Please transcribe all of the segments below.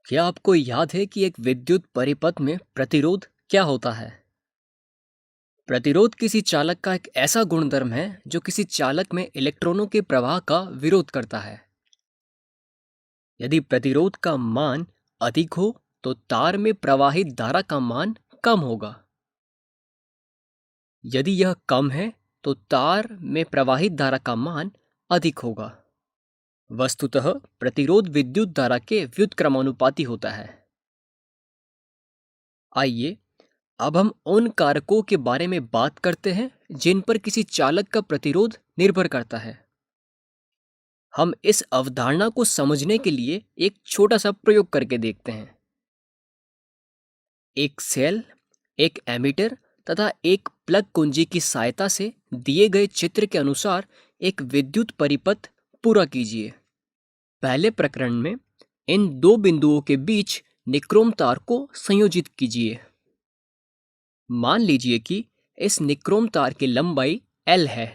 क्या आपको याद है कि एक विद्युत परिपथ में प्रतिरोध क्या होता है? प्रतिरोध किसी चालक का एक ऐसा गुणधर्म है जो किसी चालक में इलेक्ट्रॉनों के प्रवाह का विरोध करता है। यदि प्रतिरोध का मान अधिक हो तो तार में प्रवाहित धारा का मान कम होगा। यदि यह कम है तो तार में प्रवाहित धारा का मान अधिक होगा। वस्तुतः प्रतिरोध विद्युत धारा के व्युत्क्रमानुपाती होता है। आइए अब हम उन कारकों के बारे में बात करते हैं जिन पर किसी चालक का प्रतिरोध निर्भर करता है। हम इस अवधारणा को समझने के लिए एक छोटा सा प्रयोग करके देखते हैं। एक सेल, एक एमीटर तथा एक प्लग कुंजी की सहायता से दिए गए चित्र के अनुसार एक विद्युत परिपथ पूरा कीजिए। पहले प्रकरण में इन दो बिंदुओं के बीच निक्रोम तार को संयोजित कीजिए। मान लीजिए कि इस निक्रोम तार की लंबाई L है।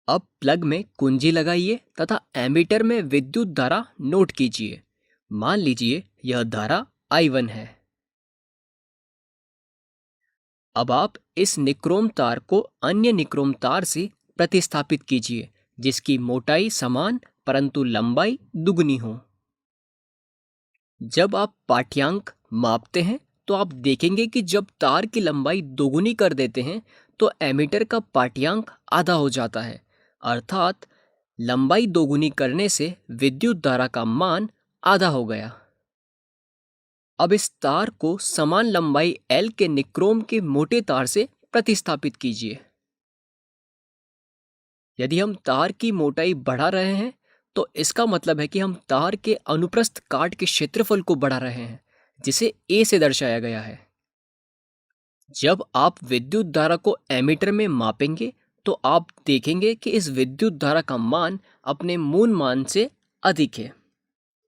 अब प्लग में कुंजी लगाइए तथा एमीटर में विद्युत धारा नोट कीजिए। मान लीजिए यह धारा I1 है। अब आप इस निक्रोम तार को अन्य निक्रोम तार से प्रतिस्थापित कीजिए जिसकी मोटाई समान परंतु लंबाई दुगनी हो। जब आप पाठ्यांक मापते हैं तो आप देखेंगे कि जब तार की लंबाई दोगुनी कर देते हैं तो एमीटर का पाठ्यांक आधा हो जाता है, अर्थात लंबाई दोगुनी करने से विद्युत धारा का मान आधा हो गया। अब इस तार को समान लंबाई L के निक्रोम के मोटे तार से प्रतिस्थापित कीजिए। यदि हम तार की मोटाई बढ़ा रहे हैं तो इसका मतलब है कि हम तार के अनुप्रस्थ काट के क्षेत्रफल को बढ़ा रहे हैं, जिसे A से दर्शाया गया है। जब आप विद्युत धारा को एमीटर में मापेंगे तो आप देखेंगे कि इस विद्युत धारा का मान अपने मूल मान से अधिक है।